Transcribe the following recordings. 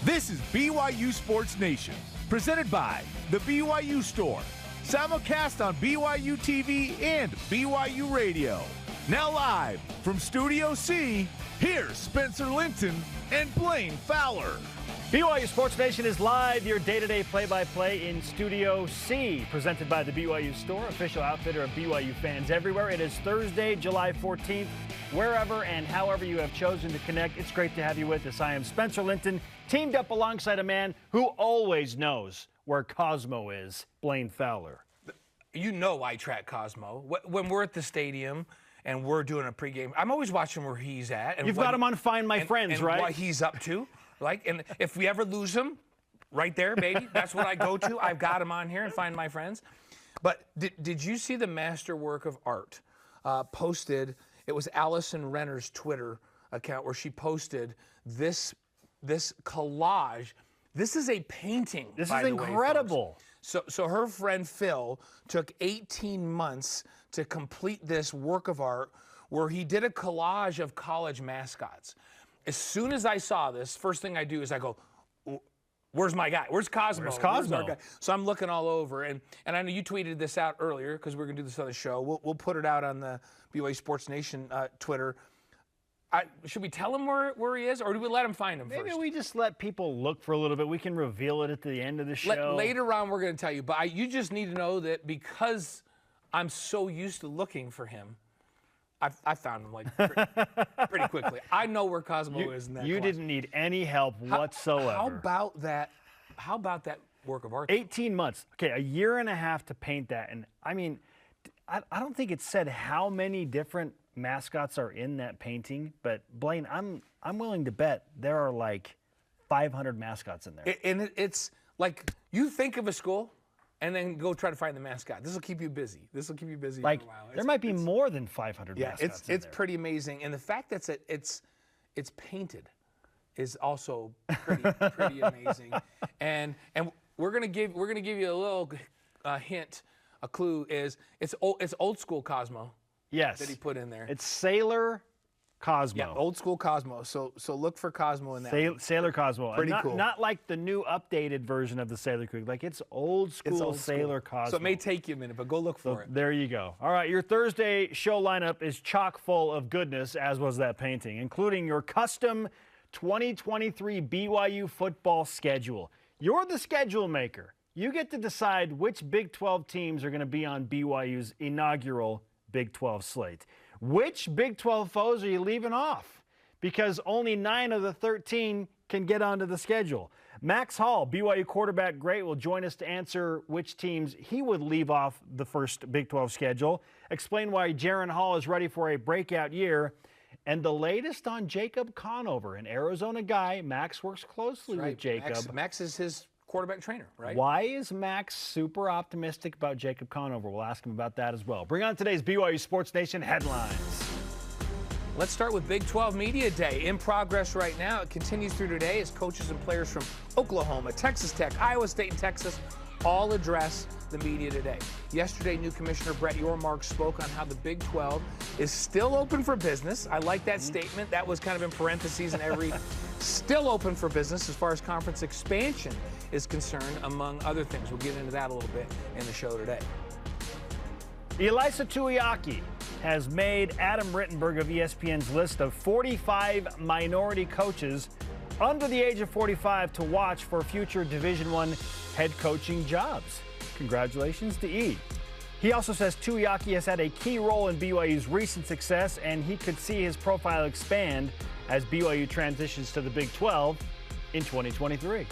This is BYU Sports Nation, presented by the BYU Store. Simulcast on BYU TV and BYU Radio. Now live from Studio C, here's Spencer Linton and Blaine Fowler. BYU Sports Nation is live, your day-to-day play-by-play in Studio C, presented by the BYU Store, official outfitter of BYU fans everywhere. It is Thursday, July 14th. Wherever and however you have chosen to connect, it's great to have you with us. I am Spencer Linton, teamed up alongside a man who always knows where Cosmo is, Blaine Fowler. You know I track Cosmo. When we're at the stadium and we're doing a pregame, I'm always watching where he's at. And you've got him on Find My Friends, and right? What he's up to. And if we ever lose him, right there, baby, that's what I go to. I've got him on here and Find My Friends. But did you see the masterwork of art posted? It was Allison Renner's Twitter account where she posted this collage. This is a painting. This is incredible. So her friend Phil took 18 months to complete this work of art where he did a collage of college mascots. As soon as I saw this, first thing I do is I go, where's my guy? Where's Cosmo? Where's Cosmo? Where's our guy? So I'm looking all over. And I know you tweeted this out earlier because we're going to do this on the show. We'll put it out on the BYU Sports Nation Twitter. Should we tell him where he is, or do we let him find him first? Maybe we just let people look for a little bit. We can reveal it at the end of the show. Later on, we're going to tell you. But you just need to know that because I'm so used to looking for him, I found him pretty quickly. I know where Cosmo is in that You collage. didn't need any help whatsoever. How about that work of art? 18 months. Okay, a year and a half to paint that. And I mean, I don't think it said how many different mascots are in that painting, but Blaine, I'm willing to bet there are like 500 mascots in there. It's like you think of a school and then go try to find the mascot. This will keep you busy. This will keep you busy Like, for a while. there might be more than 500 mascots in it's there. pretty amazing. And the fact that it's painted is also pretty amazing. And we're gonna give you a little hint, a clue is it's old school Cosmo. Yes. That he put in there. It's Sailor Cosmo. Yeah, old school Cosmo. So look for Cosmo in that. Sailor Cosmo. Pretty not, cool. Not like the new updated version of the Sailor Creek. Like it's old school Sailor Cosmo. So it may take you a minute, but go look for it. There you go. All right, your Thursday show lineup is chock full of goodness, as was that painting, including your custom 2023 BYU football schedule. You're the schedule maker. You get to decide which Big 12 teams are going to be on BYU's inaugural Big 12 slate. Which Big 12 foes are you leaving off? Because only 9 of the 13 can get onto the schedule. Max Hall, BYU quarterback great, will join us to answer which teams he would leave off the first Big 12 schedule, explain why Jaron Hall is ready for a breakout year, and the latest on Jacob Conover, an Arizona guy. Max works closely with Jacob. Max is his quarterback trainer, right? Why is Max super optimistic about Jacob Conover? We'll ask him about that as well. Bring on today's BYU Sports Nation headlines. Let's start with Big 12 Media Day. In progress right now. It continues through today as coaches and players from Oklahoma, Texas Tech, Iowa State, and Texas all address the media today. Yesterday, new Commissioner Brett Yormark spoke on how the Big 12 is still open for business. I like that statement. That was kind of in parentheses in every still open for business as far as conference expansion is concerned, among other things. We'll get into that a little bit in the show today. Elisa Tuiaki has made Adam Rittenberg of ESPN's list of 45 minority coaches under the age of 45 to watch for future Division I head coaching jobs. Congratulations to E. He also says Tuiaki has had a key role in BYU's recent success, and he could see his profile expand as BYU transitions to the Big 12 in 2023.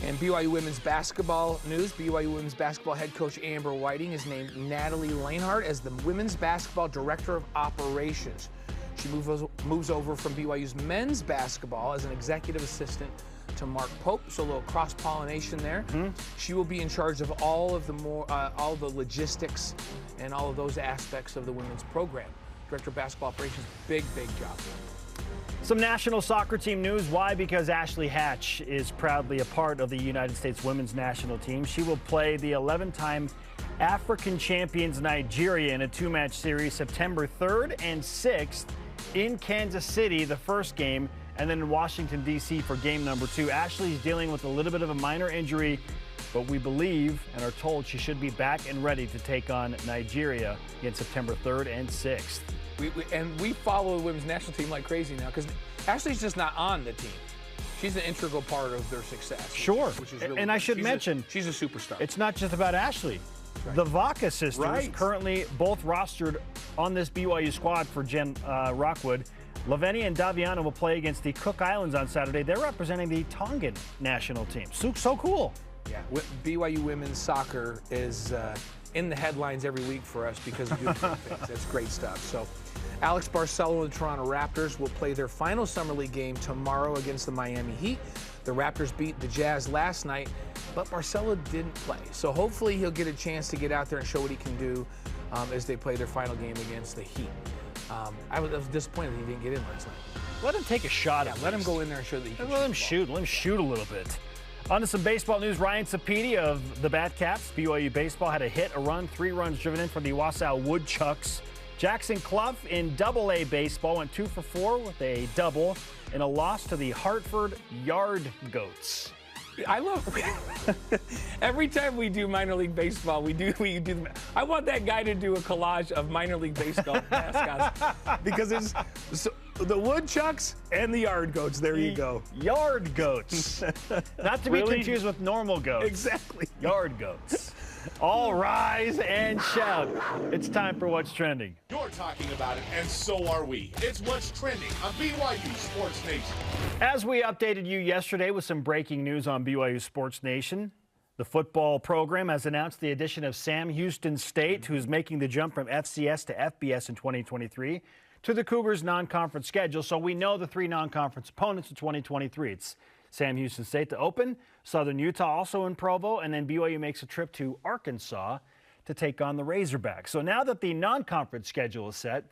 And BYU women's basketball news, BYU women's basketball head coach Amber Whiting has named Natalie Lanehart as the women's basketball director of operations. She moves over from BYU's men's basketball as an executive assistant to Mark Pope, so a little cross-pollination there. She will be in charge of all the logistics and all of those aspects of the women's program. Director of basketball operations, big job. Some national soccer team news. Why? Because Ashley Hatch is proudly a part of the United States women's national team. She will play the 11-time African champions Nigeria in a 2-match series September 3rd and 6th in Kansas City. The first game and then in Washington, D.C. for game number 2. Ashley's dealing with a little bit of a minor injury, but we believe and are told she should be back and ready to take on Nigeria again September 3rd and 6th. We follow the women's national team like crazy now because Ashley's just not on the team. She's an integral part of their success. Sure. Which is really and I should mention, she's a superstar. It's not just about Ashley. Right. The Vaca sisters, currently both rostered on this BYU squad for Jen Rockwood. Lavenia and Daviana will play against the Cook Islands on Saturday. They're representing the Tongan national team. So cool. Yeah, BYU women's soccer is in the headlines every week for us because of good things. That's great stuff. So, Alex Barcelo and the Toronto Raptors will play their final Summer League game tomorrow against the Miami Heat. The Raptors beat the Jazz last night, but Barcelo didn't play. So hopefully he'll get a chance to get out there and show what he can do as they play their final game against the Heat. I was disappointed that he didn't get in last night. Let him take a shot. Let him go in there and show that he can Let him shoot a little bit. On to some baseball news. Ryan Sapedi of the Batcaps, BYU Baseball, had a hit, a run, 3 runs driven in for the Wausau Woodchucks. Jackson Clough in Double-A baseball went 2 for 4 with a double in a loss to the Hartford Yard Goats. I love every time we do minor league baseball, I want that guy to do a collage of minor league baseball mascots because it's the Woodchucks and the Yard Goats. There you go. Yard Goats. Not to be confused with normal goats. Exactly. Yard Goats. All rise and shout. It's time for What's Trending. You're talking about it, and so are we. It's What's Trending on BYU Sports Nation. As we updated you yesterday with some breaking news on BYU Sports Nation, the football program has announced the addition of Sam Houston State, who's making the jump from FCS to FBS in 2023, to the Cougars' non-conference schedule. So we know the 3 non-conference opponents in 2023. It's Sam Houston State to open, Southern Utah also in Provo, and then BYU makes a trip to Arkansas to take on the Razorbacks. So now that the non-conference schedule is set,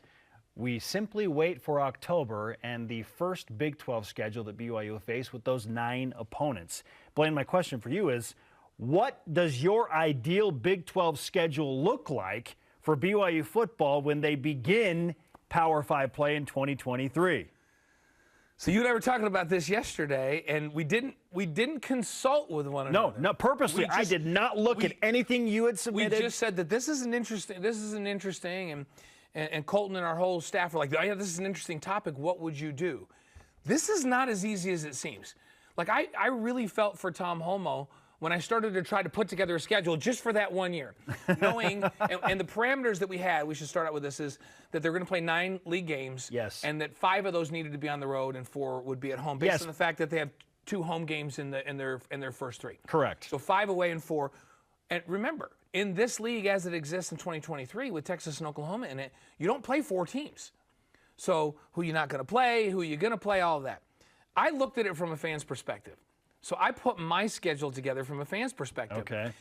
we simply wait for October and the first Big 12 schedule that BYU will face with those 9 opponents. Blaine, my question for you is, what does your ideal Big 12 schedule look like for BYU football when they begin Power 5 play in 2023? So you and I were talking about this yesterday, and we didn't consult with one another. No, purposely. I did not look at anything you had submitted. We just said that this is an interesting, and Colton and our whole staff were like, oh yeah, this is an interesting topic. What would you do? This is not as easy as it seems. Like I really felt for Tom Homo when I started to try to put together a schedule just for that 1 year, knowing and the parameters that we had. We should start out with this is that they're going to play 9 league games, yes, and that 5 of those needed to be on the road and 4 would be at home, based on the fact that they have 2 home games in their first 3. Correct. So 5 away and 4. And remember, in this league as it exists in 2023 with Texas and Oklahoma in it, you don't play 4 teams. So who you're not going to play, who you're going to play, all of that. I looked at it from a fan's perspective. So I put my schedule together from a fan's perspective. Okay.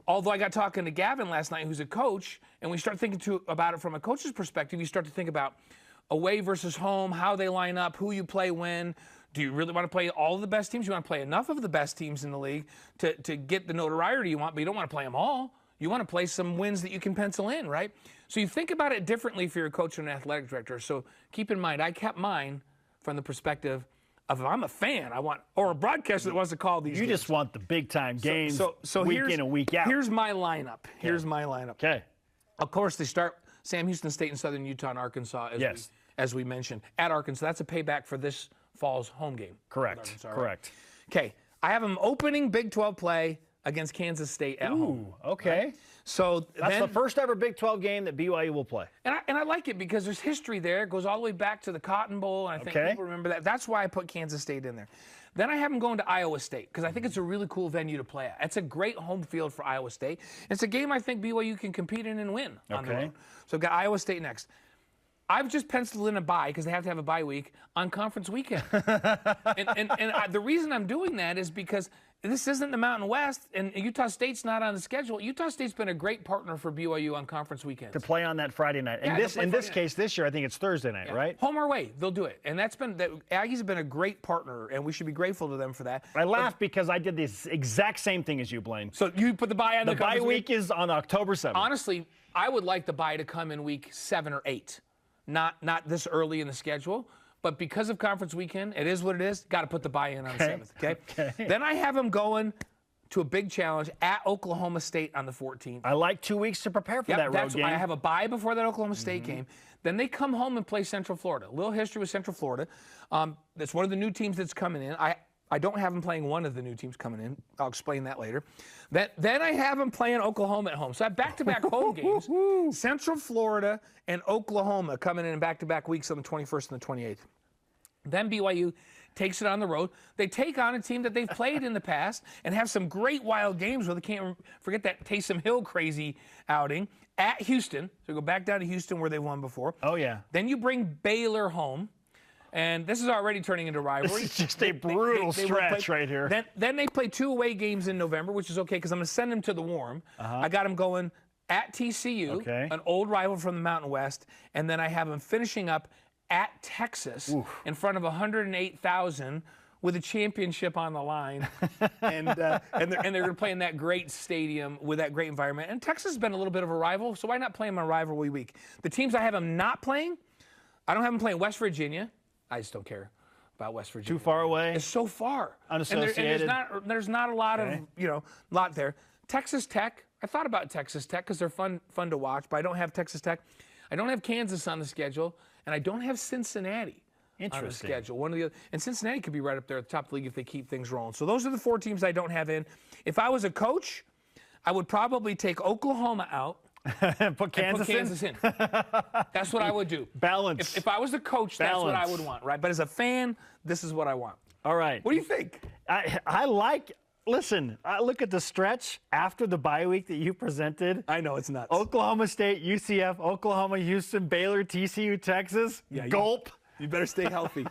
Although I got talking to Gavin last night, who's a coach, and we start thinking about it from a coach's perspective. You start to think about away versus home, how they line up, who you play when. Do you really want to play all of the best teams? You want to play enough of the best teams in the league to get the notoriety you want, but you don't want to play them all. You want to play some wins that you can pencil in, right? So you think about it differently if you're a coach and an athletic director. So keep in mind, I kept mine from the perspective of if I'm a fan, or a broadcaster that wants to call these games. Just want the big-time games so week in and week out. Here's my lineup. Okay. Of course, they start Sam Houston State and Southern Utah and Arkansas, as we mentioned, at Arkansas. That's a payback for this fall's home game. Correct. Correct. Okay. I have them opening Big 12 play against Kansas State at home. Okay. Right? So that's the first ever Big 12 game that BYU will play. And I like it because there's history there. It goes all the way back to the Cotton Bowl, and I think people remember that. That's why I put Kansas State in there. Then I have them going to Iowa State because I think it's a really cool venue to play at. It's a great home field for Iowa State. It's a game I think BYU can compete in and win on the road. So I've got Iowa State next. I've just penciled in a bye because they have to have a bye week on conference weekend. The reason I'm doing that is because this isn't the Mountain West, and Utah State's not on the schedule. Utah State's been a great partner for BYU on conference weekends. To play on that Friday night. And in this case, this year, I think it's Thursday night, right? Home or away, they'll do it. And Aggies have been a great partner, and we should be grateful to them for that. I laugh because I did the exact same thing as you, Blaine. So you put the bye on the bye week is on October 7th. Honestly, I would like the bye to come in week 7 or 8. Not this early in the schedule, but because of conference weekend, it is what it is. Got to put the buy-in on the 7th, okay? Then I have them going to a big challenge at Oklahoma State on the 14th. I like 2 weeks to prepare for that road game. I have a bye before that Oklahoma State game. Then they come home and play Central Florida. A little history with Central Florida. That's one of the new teams that's coming in. I don't have them playing one of the new teams coming in. I'll explain that later. Then I have them playing Oklahoma at home. So I have back-to-back home games. Central Florida and Oklahoma coming in back-to-back weeks on the 21st and the 28th. Then BYU takes it on the road. They take on a team that they've played in the past and have some great wild games where they can't forget that Taysom Hill crazy outing at Houston. So go back down to Houston where they won before. Oh, yeah. Then you bring Baylor home. And this is already turning into rivalry. This is just a brutal stretch right here. Then they play 2 away games in November, which is okay because I'm going to send them to the Warm. I got them going at TCU, an old rival from the Mountain West, and then I have them finishing up at Texas in front of 108,000 with a championship on the line. and they're going to play in that great stadium with that great environment. And Texas has been a little bit of a rival, so why not play them on rivalry week? The teams I have them not playing, I don't have them playing West Virginia. I just don't care about West Virginia. Too far away? It's so far. Unassociated. And there's not a lot of, lot there. Texas Tech, I thought about Texas Tech because they're fun to watch, but I don't have Texas Tech. I don't have Kansas on the schedule, and I don't have Cincinnati on the schedule. One of the other, and Cincinnati could be right up there at the top of the league if they keep things rolling. So those are the 4 teams I don't have in. If I was a coach, I would probably take Oklahoma out. Put Kansas in. That's what I would do. Balance. If I was a coach, that's what I would want, right? But as a fan, this is what I want. All right. What do you think? Listen, I look at the stretch after the bye week that you presented. I know, it's nuts. Oklahoma State, UCF, Oklahoma, Houston, Baylor, TCU, Texas. Yeah, Gulp. You better stay healthy.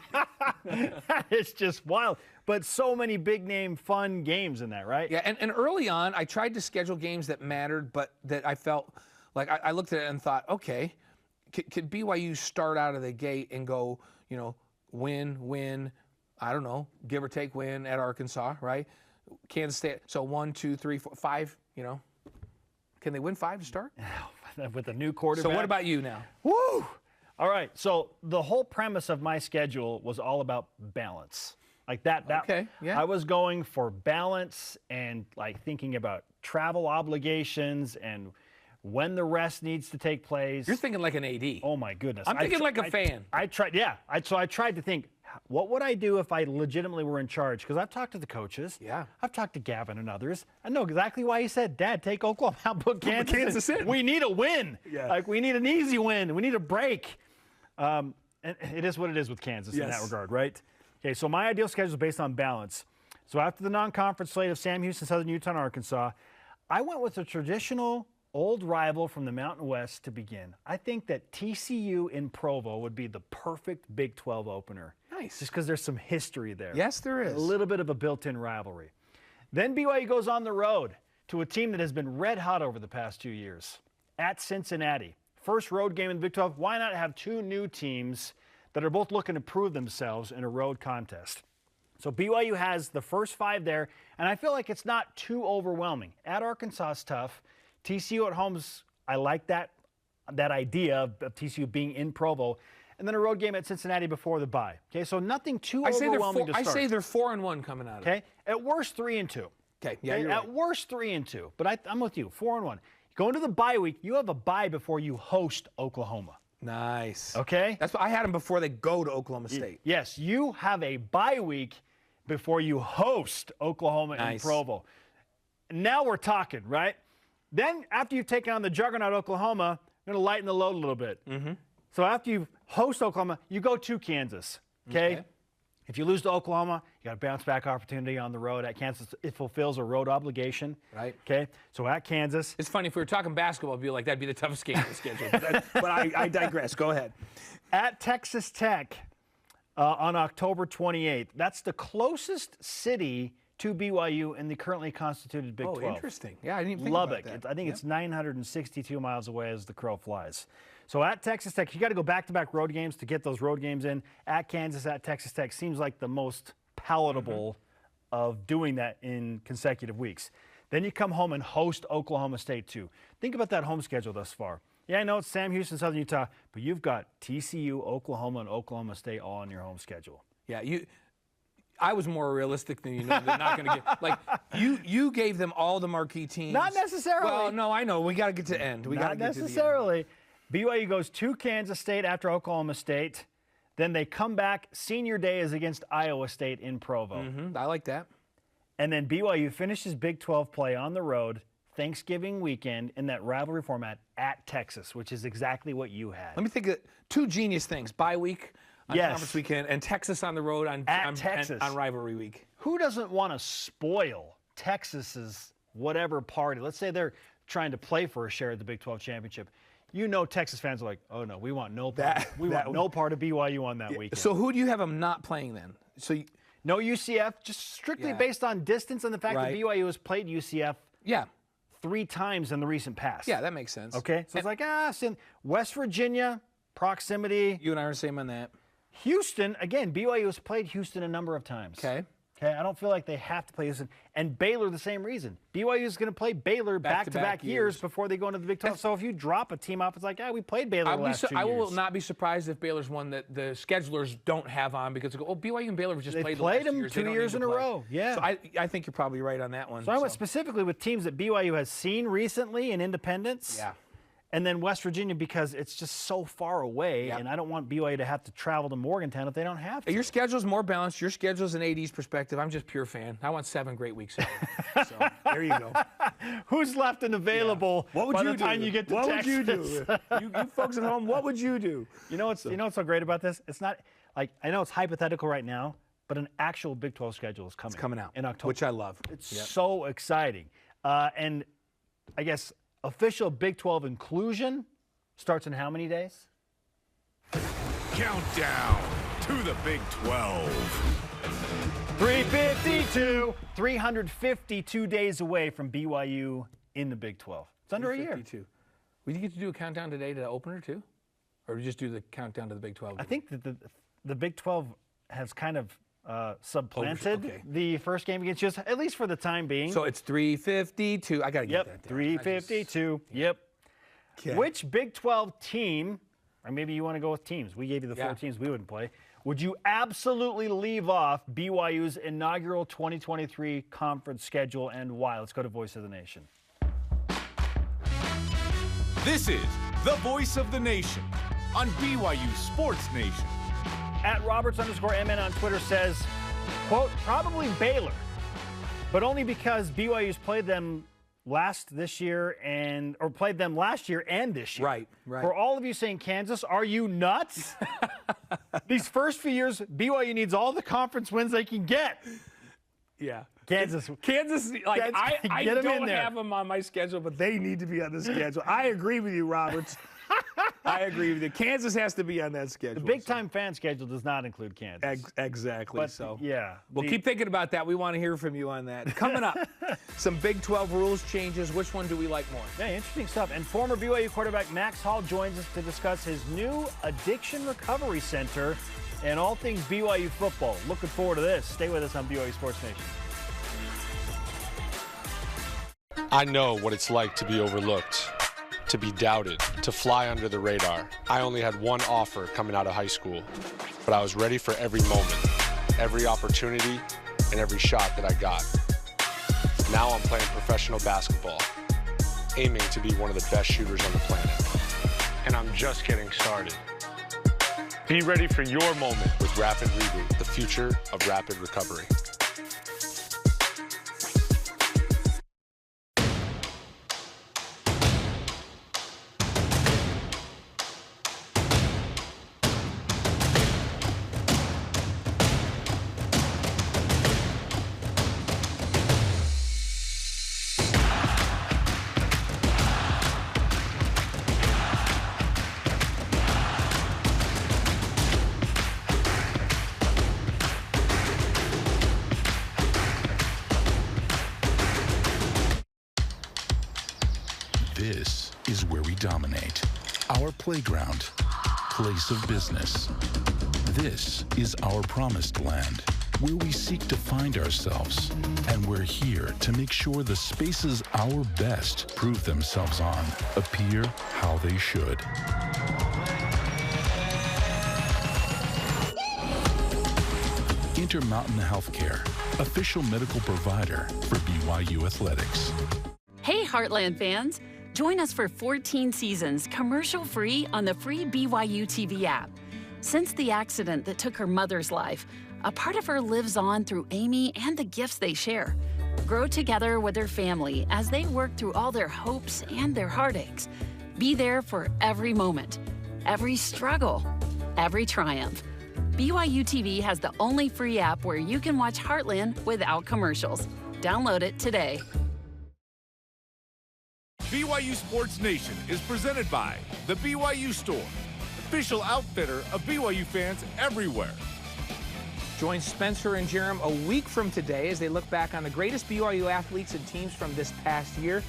It's just wild. But so many big-name, fun games in that, right? Yeah, and early on, I tried to schedule games that mattered, but that I felt like I looked at it and thought, okay, could BYU start out of the gate and go, win, I don't know, give or take win at Arkansas, right? Kansas State, so 1, 2, 3, 4, 5, Can they win 5 to start? With a new quarterback. So what about you now? Woo! All right, so the whole premise of my schedule was all about balance. Like that okay, yeah. I was going for balance and like thinking about travel obligations and when the rest needs to take place. You're thinking like an AD. Oh my goodness. I'm thinking like a fan. So I tried to think, what would I do if I legitimately were in charge? Because I've talked to the coaches. Yeah. I've talked to Gavin and others. I know exactly why he said, Dad, take Oklahoma out, put Kansas in. We need a win. Yeah. Like we need an easy win. We need a break. And it is what it is with Kansas in that regard, right? Okay, so my ideal schedule is based on balance. So after the non-conference slate of Sam Houston, Southern Utah, and Arkansas, I went with a traditional old rival from the Mountain West to begin. I think that TCU in Provo would be the perfect Big 12 opener. Nice. Just because there's some history there. Yes, there is. A little bit of a built-in rivalry. Then BYU goes on the road to a team that has been red hot over the past 2 years, at Cincinnati. First road game in the Big 12. Why not have 2 new teams that are both looking to prove themselves in a road contest? So BYU has the first 5 there, and I feel like it's not too overwhelming. At Arkansas is tough. TCU at home's, I like that idea of TCU being in Provo. And then a road game at Cincinnati before the bye. Okay, so nothing too overwhelming to start. I say they're 4-1 coming out of it. Okay, at worst 3-2. Okay, yeah, you're right. At worst 3-2, but I'm with you, 4-1. Go into the bye week. You have a bye before you host Oklahoma. Nice. Okay? That's what I had them before they go to Oklahoma State. Yes, you have a bye week before you host Oklahoma in Provo. Now we're talking, right? Then after you've taken on the juggernaut Oklahoma, you're going to lighten the load a little bit. Mm-hmm. So after you host Oklahoma, you go to Kansas, okay? If you lose to Oklahoma, you got a bounce back opportunity on the road at Kansas. It fulfills a road obligation. Right. Okay. So at Kansas. It's funny, if we were talking basketball, it'd be like that'd be the toughest game in the schedule. But I digress. Go ahead. At Texas Tech on October 28th. That's the closest city to BYU in the currently constituted Big 12. Oh, interesting. Yeah, I didn't even think Lubbock. about that. I think it's 962 miles away as the crow flies. So at Texas Tech, you got to go back-to-back road games to get those road games in. At Kansas, at Texas Tech seems like the most palatable of doing that in consecutive weeks. Then you come home and host Oklahoma State too. Think about that home schedule thus far. Yeah, I know it's Sam Houston, Southern Utah, but you've got TCU, Oklahoma, and Oklahoma State all on your home schedule. Yeah, I was more realistic than you know. They're not going to get like you gave them all the marquee teams. Not necessarily. Well, no, I know. We got to get to the end. Not necessarily. BYU goes to Kansas State after Oklahoma State. Then they come back. Senior day is against Iowa State in Provo. I like that. And then BYU finishes Big 12 play on the road Thanksgiving weekend in that rivalry format at Texas, which is exactly what you had. Let me think of two genius things: bye week on conference weekend, and Texas on the road on rivalry week. Who doesn't want to spoil Texas's whatever party? Let's say they're trying to play for a share of the Big 12 championship. You know, Texas fans are like, "Oh no, we want no part. We want no part of BYU on that weekend." So who do you have them not playing then? So no UCF, just strictly based on distance and the fact that BYU has played UCF. 3 times in the recent past. Yeah, that makes sense. Okay, so it's like, West Virginia, proximity. You and I are the same on that. Houston, again, BYU has played Houston a number of times. Okay, I don't feel like they have to play Houston. And Baylor, the same reason. BYU is going to play Baylor back-to-back years before they go into the Big 12. So if you drop a team off, it's like, we played Baylor the last 2 years. I will not be surprised if Baylor's one that the schedulers don't have on because they go, BYU and Baylor have just played the last 2 years. They played them 2 years in a row. Yeah. So I think you're probably right on that one. So I went specifically with teams that BYU has seen recently in Independence. Yeah. And then West Virginia because it's just so far away, and I don't want BYU to have to travel to Morgantown if they don't have to. Your schedule's more balanced. Your schedule's an AD's perspective. I'm just pure fan. I want 7 great weeks. So there you go. Who's left and available by the time you get to Texas? What would you do? you folks at home, what would you do? You know what's so great about this? It's not like I know it's hypothetical right now, but an actual Big 12 schedule is coming. It's coming out in October, which I love. It's so exciting, and I guess. Official Big 12 inclusion starts in how many days? Countdown to the Big 12. 352 days away from BYU in the Big 12. It's under a year. Would you get to do a countdown today to the opener too? Or do you just do the countdown to the Big 12? I think that the Big 12 has kind of supplanted the first game against us, at least for the time being. So it's 352. I got to get that down. 352. Yep. Okay. Which Big 12 team, or maybe you want to go with teams. We gave you the 4 teams we wouldn't play. Would you absolutely leave off BYU's inaugural 2023 conference schedule and why? Let's go to Voice of the Nation. This is the Voice of the Nation on BYU Sports Nation. At Roberts_MN on Twitter says, quote, probably Baylor, but only because BYU's played them last year and this year. Right. For all of you saying Kansas, are you nuts? These first few years, BYU needs all the conference wins they can get. Yeah. Kansas, like I don't have them on my schedule, but they need to be on the schedule. I agree with you, Roberts. I agree with you. Kansas has to be on that schedule. The big-time fan schedule does not include Kansas. Exactly. But, so yeah. Well, keep thinking about that. We want to hear from you on that. Coming up, some Big 12 rules changes. Which one do we like more? Yeah, interesting stuff. And former BYU quarterback Max Hall joins us to discuss his new Addiction Recovery Center and all things BYU football. Looking forward to this. Stay with us on BYU Sports Nation. I know what it's like to be overlooked, to be doubted, to fly under the radar. I only had one offer coming out of high school, but I was ready for every moment, every opportunity, and every shot that I got. Now I'm playing professional basketball, aiming to be one of the best shooters on the planet. And I'm just getting started. Be ready for your moment with Rapid Reboot, the future of rapid recovery. This is where we dominate. Our playground, place of business. This is our promised land. where we seek to find ourselves. And we're here to make sure the spaces our best prove themselves on appear how they should. Intermountain Healthcare, official medical provider for BYU Athletics. Hey, Heartland fans. Join us for 14 seasons, commercial-free on the free BYU TV app. Since the accident that took her mother's life, a part of her lives on through Amy and the gifts they share. Grow together with her family as they work through all their hopes and their heartaches. Be there for every moment, every struggle, every triumph. BYU TV has the only free app where you can watch Heartland without commercials. Download it today. BYU Sports Nation is presented by the BYU Store, official outfitter of BYU fans everywhere. Join Spencer and Jerem a week from today as they look back on the greatest BYU athletes and teams from this past year.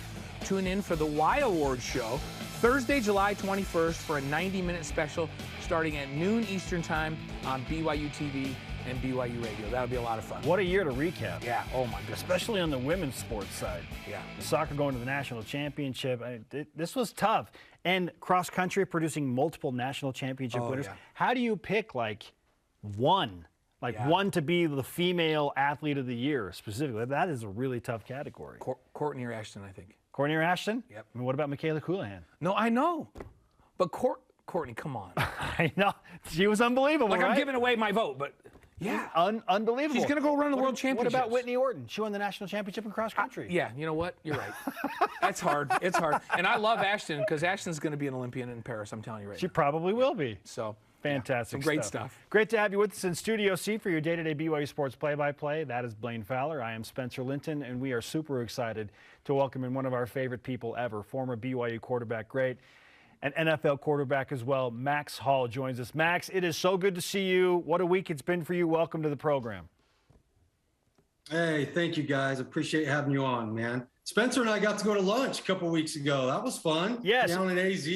Tune in for the Y Awards show Thursday, July 21st for a 90-minute special starting at noon Eastern Time on BYU TV and BYU Radio. That'll be a lot of fun. What a year to recap. Yeah, oh my goodness. Especially on the women's sports side. Yeah. The soccer going to the national championship. This was tough. And cross country producing multiple national championship winners. Yeah. How do you pick one? One to be the female athlete of the year specifically? That is a really tough category. Courtney or Ashton, I think. Courtney or Ashton? Yep. I mean, what about Michaela Houlihan? No, I know. But Courtney, come on. I know. She was unbelievable, I'm right? giving away my vote, but yeah. Unbelievable. She's going to go run the World Championships. What about Whitney Orton? She won the national championship in cross country. Yeah, you know what? You're right. That's hard. It's hard. And I love Ashton because Ashton's going to be an Olympian in Paris, I'm telling you right She now. probably will be. So, fantastic some great stuff. Great to have you with us in Studio C for your day-to-day BYU Sports play-by-play. That is Blaine Fowler. I am Spencer Linton, and we are super excited to welcome in one of our favorite people ever, former BYU quarterback great, and NFL quarterback as well. Max Hall joins us. Max, it is so good to see you. What a week it's been for you. Welcome to the program. Hey, thank you guys. Appreciate having you on, man. Spencer and I got to go to lunch a couple weeks ago. That was fun. Yes. Down in AZ.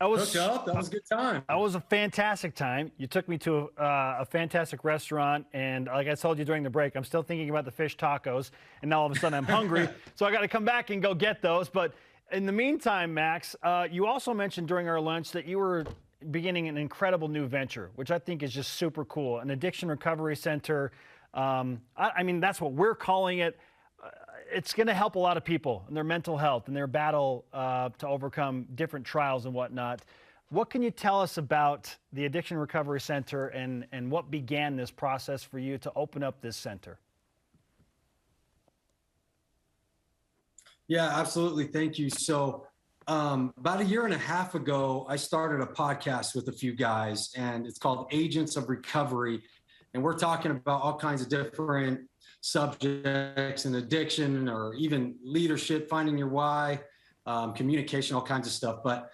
Hooked up. That was a good time. That was a fantastic time. You took me to a fantastic restaurant, and like I told you during the break, I'm still thinking about the fish tacos, and now all of a sudden I'm hungry, so I got to come back and go get those. But in the meantime, Max, you also mentioned during our lunch that you were beginning an incredible new venture, which I think is just super cool, an addiction recovery center. I mean, that's what we're calling it. It's going to help a lot of people in their mental health and their battle to overcome different trials and whatnot. What can you tell us about the Addiction Recovery Center and what began this process for you to open up this center? Yeah, absolutely. Thank you. So about a year and a half ago, I started a podcast with a few guys, and it's called Agents of Recovery. And we're talking about all kinds of different subjects and addiction or even leadership, finding your why, communication, all kinds of stuff. But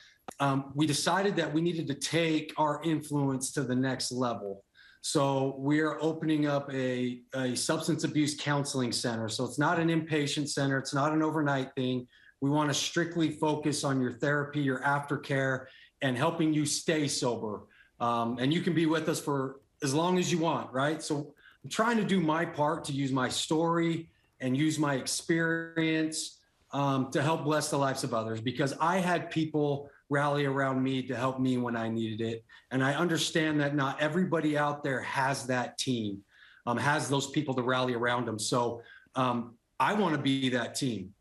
we decided that we needed to take our influence to the next level. So we're opening up a substance abuse counseling center. So it's not an inpatient center. It's not an overnight thing. We want to strictly focus on your therapy, your aftercare, and helping you stay sober. And you can be with us for as long as you want, right? So I'm trying to do my part to use my story and use my experience to help bless the lives of others, because I had people rally around me to help me when I needed it. And I understand that not everybody out there has that team, has those people to rally around them. So I want to be that team.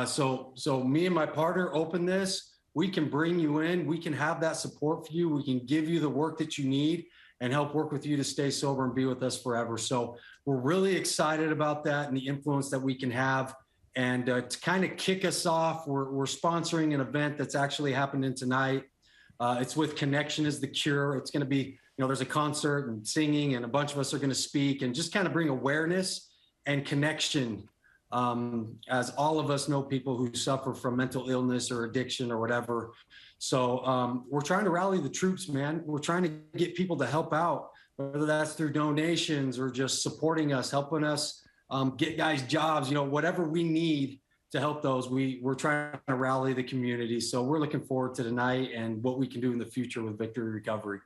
So me and my partner open this. We can bring you in. We can have that support for you. We can give you the work that you need and help work with you to stay sober and be with us forever. So we're really excited about that and the influence that we can have. And to kind of kick us off, we're sponsoring an event that's actually happening tonight. It's with Connection is the Cure. It's going to be, there's a concert and singing, and a bunch of us are going to speak and just kind of bring awareness and connection, as all of us know people who suffer from mental illness or addiction or whatever. So we're trying to rally the troops, man. We're trying to get people to help out, whether that's through donations or just supporting us, helping us get guys jobs, whatever we need to help those. We're trying to rally the community. So we're looking forward to tonight and what we can do in the future with Victory Recovery.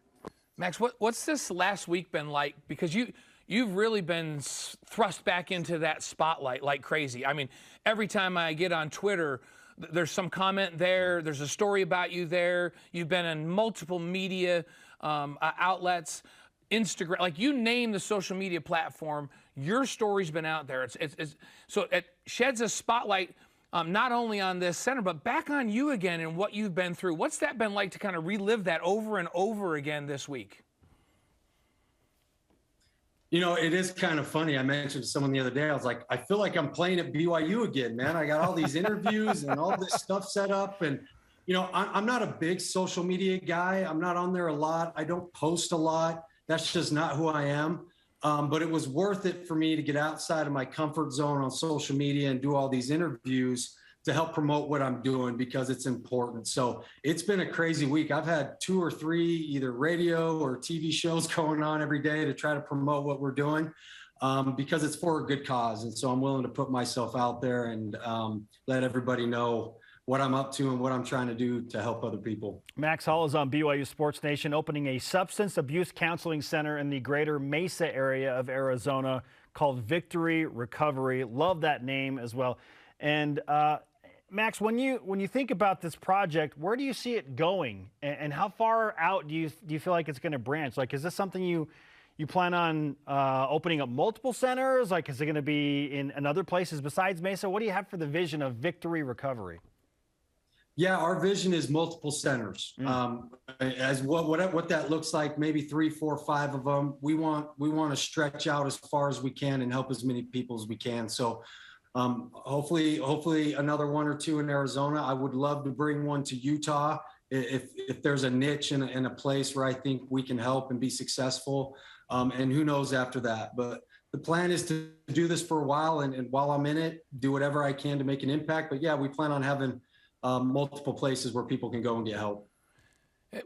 Max, what's this last week been like? Because you've really been thrust back into that spotlight like crazy. I mean, every time I get on Twitter, there's some comment there. There's a story about you there. You've been in multiple media outlets, Instagram, like you name the social media platform, your story's been out there. So it sheds a spotlight not only on this center, but back on you again and what you've been through. What's that been like to kind of relive that over and over again this week? You know, it is kind of funny. I mentioned to someone the other day, I was like, I feel like I'm playing at BYU again, man. I got all these interviews and all this stuff set up. And, you know, I'm not a big social media guy. I'm not on there a lot. I don't post a lot. That's just not who I am. But it was worth it for me to get outside of my comfort zone on social media and do all these interviews to help promote what I'm doing because it's important. So it's been a crazy week. I've had 2 or 3 either radio or TV shows going on every day to try to promote what we're doing because it's for a good cause. And so I'm willing to put myself out there and let everybody know what I'm up to and what I'm trying to do to help other people. Max Hall is on BYU Sports Nation, opening a substance abuse counseling center in the greater Mesa area of Arizona called Victory Recovery. Love that name as well. And Max, when you think about this project, where do you see it going, and how far out do you feel like it's going to branch? Like, is this something you plan on opening up multiple centers? Like, is it going to be in other places besides Mesa? What do you have for the vision of Victory Recovery? Yeah, our vision is multiple centers. As what that looks like, maybe 3, 4, 5 of them. We want to stretch out as far as we can and help as many people as we can. So hopefully another 1 or 2 in Arizona. I would love to bring one to Utah if there's a niche and a place where I think we can help and be successful. And who knows after that. But the plan is to do this for a while, and while I'm in it, do whatever I can to make an impact. But yeah, we plan on having multiple places where people can go and get help.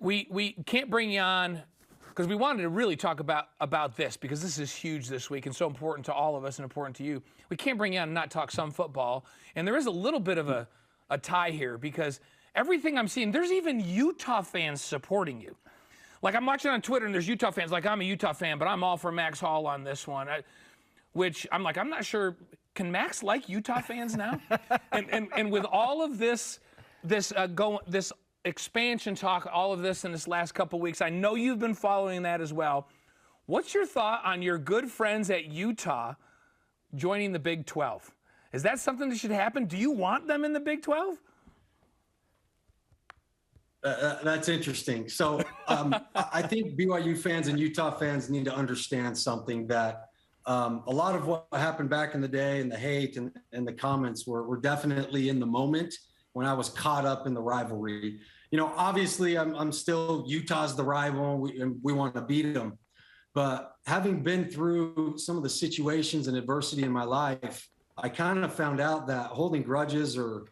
We can't bring you on because we wanted to really talk about this because this is huge this week and so important to all of us and important to you. We can't bring you on and not talk some football. And there is a little bit of a tie here because everything I'm seeing, there's even Utah fans supporting you. Like I'm watching on Twitter and there's Utah fans, like I'm a Utah fan, but I'm all for Max Hall on this one, which I'm like, I'm not sure. Can Max like Utah fans now? and with all of this expansion talk, all of this in this last couple weeks, I know you've been following that as well. What's your thought on your good friends at Utah joining the Big 12? Is that something that should happen? Do you want them in the Big 12? That's interesting. So I think BYU fans and Utah fans need to understand something that a lot of what happened back in the day and the hate and the comments were definitely in the moment when I was caught up in the rivalry. You know, obviously I'm still Utah's the rival and we want to beat them. But having been through some of the situations and adversity in my life, I kind of found out that holding grudges or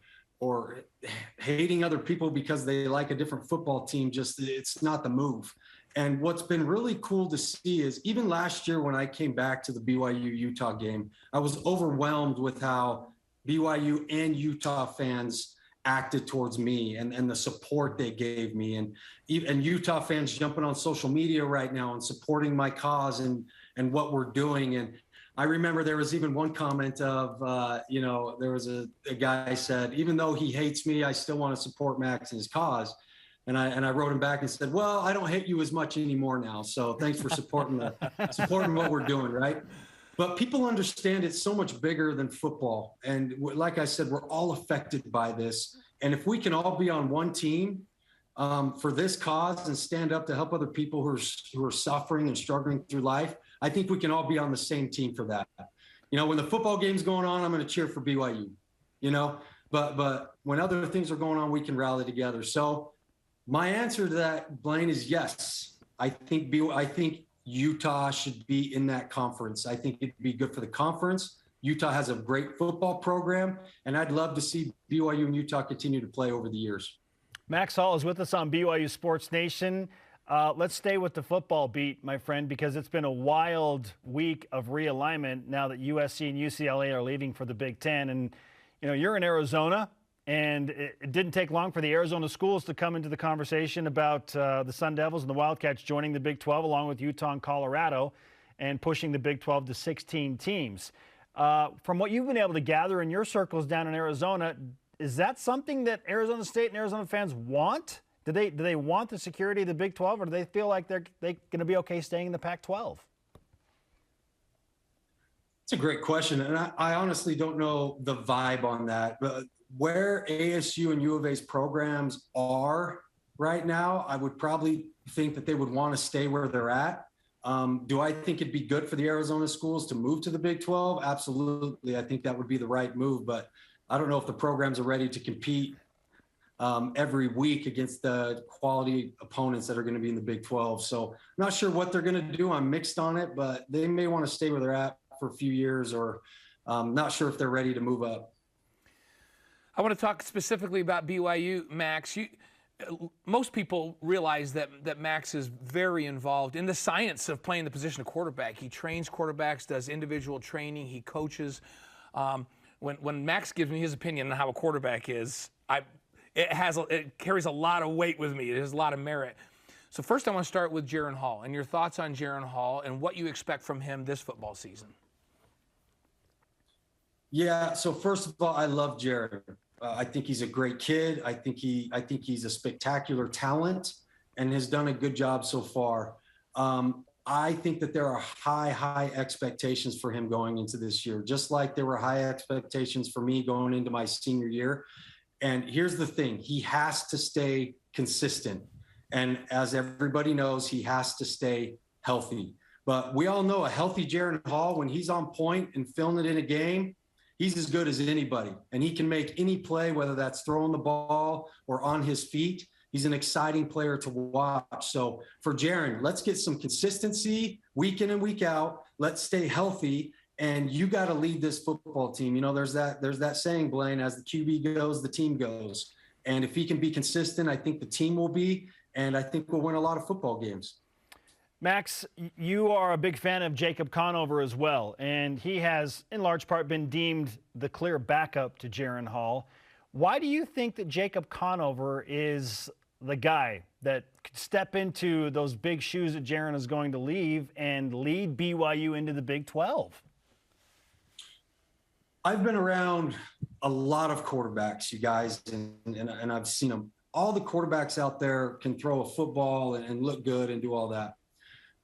hating other people because they like a different football team, it's not the move. And what's been really cool to see is even last year when I came back to the BYU-Utah game, I was overwhelmed with how BYU and Utah fans acted towards me and the support they gave me. And Utah fans jumping on social media right now and supporting my cause and what we're doing. And I remember there was even one comment of, there was a guy said, even though he hates me, I still want to support Max and his cause. And I wrote him back and said, well, I don't hate you as much anymore now. So thanks for supporting what we're doing, right? But people understand it's so much bigger than football. And like I said, we're all affected by this. And if we can all be on one team for this cause and stand up to help other people who are suffering and struggling through life, I think we can all be on the same team for that. You know, when the football game's going on, I'm going to cheer for BYU, but when other things are going on, we can rally together. So my answer to that, Blaine, is yes. I think Utah should be in that conference. I think it'd be good for the conference. Utah has a great football program, and I'd love to see BYU and Utah continue to play over the years. Max Hall is with us on BYU Sports Nation. Let's stay with the football beat, my friend, because it's been a wild week of realignment now that USC and UCLA are leaving for the Big Ten. And, you're in Arizona, and it didn't take long for the Arizona schools to come into the conversation about the Sun Devils and the Wildcats joining the Big 12 along with Utah and Colorado. and pushing the Big 12 to 16 teams. From what you've been able to gather in your circles down in Arizona, is that something that Arizona State and Arizona fans want? Do they want the security of the Big 12, or do they feel like they're going to be okay staying in the Pac-12? It's a great question, and I honestly don't know the vibe on that. But where ASU and U of A's programs are right now, I would probably think that they would want to stay where they're at. Do I think it'd be good for the Arizona schools to move to the Big 12? Absolutely. I think that would be the right move, but I don't know if the programs are ready to compete every week against the quality opponents that are going to be in the Big 12. So I'm not sure what they're going to do. I'm mixed on it, but they may want to stay where they're at for a few years, or not sure if they're ready to move up. I want to talk specifically about BYU, Max. Most people realize that Max is very involved in the science of playing the position of quarterback. He trains quarterbacks, does individual training, he coaches. When Max gives me his opinion on how a quarterback is, it carries a lot of weight with me. It has a lot of merit. So first I want to start with Jaren Hall and your thoughts on Jaren Hall and what you expect from him this football season. Yeah, so first of all, I love Jaren. I think he's a great kid. I think he's a spectacular talent and has done a good job so far. I think that there are high expectations for him going into this year, just like there were high expectations for me going into my senior year. And here's the thing, he has to stay consistent. And as everybody knows, he has to stay healthy. But we all know a healthy Jaren Hall, when he's on point and filling it in a game, he's as good as anybody. And he can make any play, whether that's throwing the ball or on his feet. He's an exciting player to watch. So for Jaren, let's get some consistency week in and week out. Let's stay healthy. And you got to lead this football team. You know, there's that saying, Blaine, as the QB goes, the team goes. And if he can be consistent, I think the team will be. And I think we'll win a lot of football games. Max, you are a big fan of Jacob Conover as well, and he has, in large part, been deemed the clear backup to Jaren Hall. Why do you think that Jacob Conover is the guy that could step into those big shoes that Jaren is going to leave and lead BYU into the Big 12? I've been around a lot of quarterbacks, you guys, and I've seen them. All the quarterbacks out there can throw a football and look good and do all that.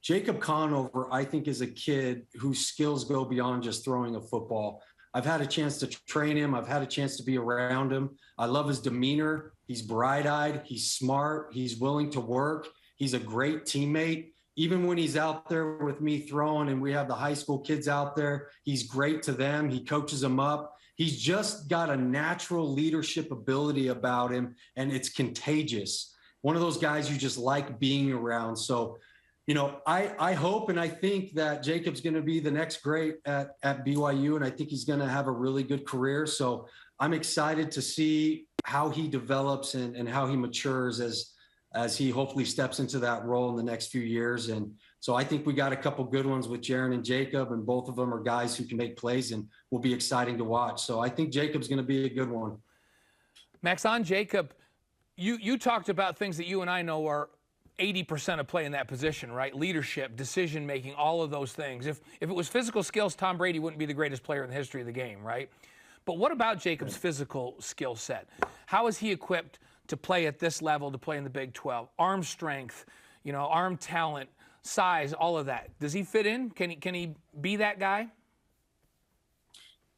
Jacob Conover, I think, is a kid whose skills go beyond just throwing a football. I've had a chance to train him. I've had a chance to be around him. I love his demeanor. He's bright-eyed. He's smart. He's willing to work. He's a great teammate. Even when he's out there with me throwing and we have the high school kids out there, he's great to them. He coaches them up. He's just got a natural leadership ability about him, and it's contagious. One of those guys you just like being around. So, you know, I hope and I think that Jacob's going to be the next great at BYU, and I think he's going to have a really good career. So I'm excited to see how he develops and how he matures as he hopefully steps into that role in the next few years. And so I think we got a couple good ones with Jaren and Jacob, and both of them are guys who can make plays and will be exciting to watch. So I think Jacob's going to be a good one. Max, on Jacob, you talked about things that you and I know are 80% of play in that position, right? Leadership, decision-making, all of those things. If it was physical skills, Tom Brady wouldn't be the greatest player in the history of the game, right? But what about Jacob's physical skill set? How is he equipped to play at this level, to play in the Big 12? Arm strength, you know, arm talent, size, all of that. Does he fit in? Can he be that guy?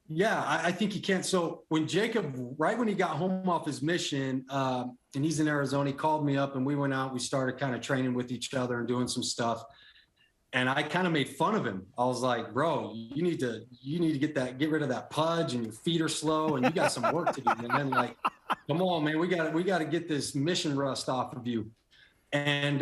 Yeah, I think he can. So when Jacob, right when he got home off his mission, and he's in Arizona, he called me up and we went out. We started kind of training with each other and doing some stuff. And I kind of made fun of him. I was like, bro, you need to get rid of that pudge, and your feet are slow and you got some work to do. And then, like, come on, man, we got to get this mission rust off of you. And,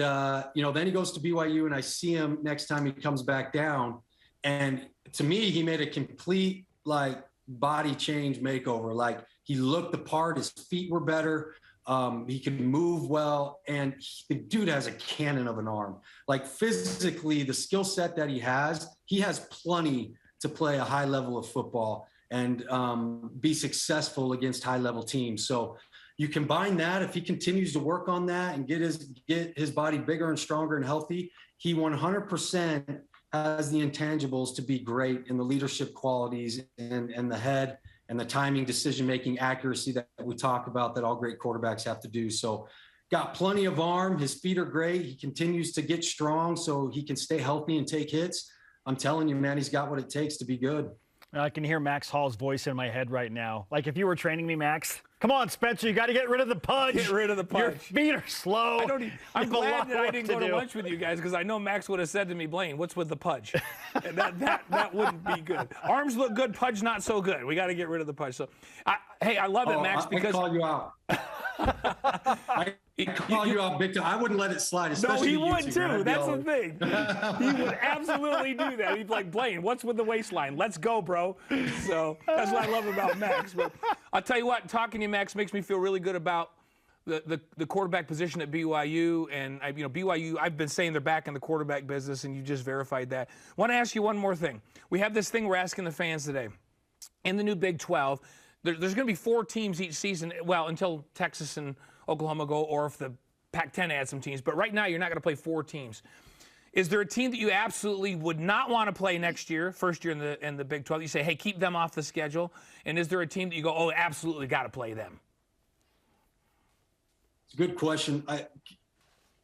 you know, then he goes to BYU and I see him next time he comes back down. And to me, he made a complete, like, body change makeover. Like, he looked the part, his feet were better. He could move well, and the dude has a cannon of an arm. Like, physically, the skill set that he has plenty to play a high level of football and be successful against high level teams. So you combine that, if he continues to work on that and get his body bigger and stronger and healthy, he 100% has the intangibles to be great in the leadership qualities and the head and the timing, decision-making, accuracy that we talk about that all great quarterbacks have to do. So got plenty of arm. His feet are great. He continues to get strong so he can stay healthy and take hits. I'm telling you, man, he's got what it takes to be good. I can hear Max Hall's voice in my head right now. Like if you were training me, Max, come on, Spencer, you got to get rid of the punch. Get rid of the punch. Your feet are slow. I'm glad that I didn't go to lunch with you guys because I know Max would have said to me, Blaine, what's with the pudge? And that wouldn't be good. Arms look good, pudge not so good. We got to get rid of the pudge. So, hey, I love it, Max, because I call you out. I call you out big time. I wouldn't let it slide. No, he would too. That's the thing. He would absolutely do that. He'd be like, Blaine, what's with the waistline? Let's go, bro. So that's what I love about Max. But I'll tell you what, talking to you, Max, makes me feel really good about the quarterback position at BYU. And BYU, I've been saying they're back in the quarterback business, and you just verified that. I want to ask you one more thing. We have this thing we're asking the fans today. In the new Big 12, there's going to be 4 teams each season, well, until Texas and Oklahoma go, or if the Pac-10 adds some teams. But right now, you're not going to play 4 teams. Is there a team that you absolutely would not want to play next year, first year in the Big 12? You say, hey, keep them off the schedule. And is there a team that you go, oh, absolutely got to play them? It's a good question.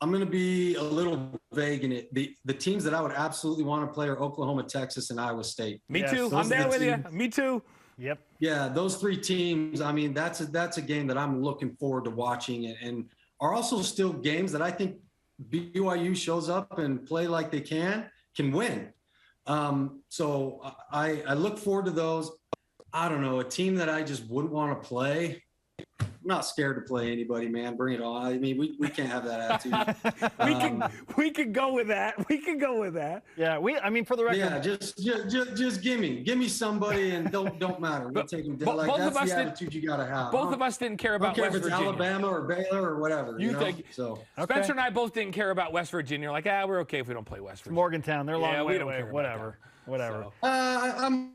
I'm going to be a little vague in it. The teams that I would absolutely want to play are Oklahoma, Texas, and Iowa State. Me too. I'm there with you. Me too. Yep. Yeah, those 3 teams, I mean, that's a game that I'm looking forward to watching, and are also still games that I think BYU shows up and play like they can win. So I look forward to those. I don't know, a team that I just wouldn't want to play. I'm not scared to play anybody, man. Bring it on. I mean, we can't have that attitude. We could go with that. We could go with that. Yeah, for the record. Yeah, just give me somebody, and don't matter. We'll take them down. Like that's the attitude you gotta have. Both of us didn't care about West Virginia. Alabama or Baylor or whatever. You know? So Spencer and I both didn't care about West Virginia. Like, we're okay if we don't play West Virginia. Morgantown, they're a long way away. Care whatever. So.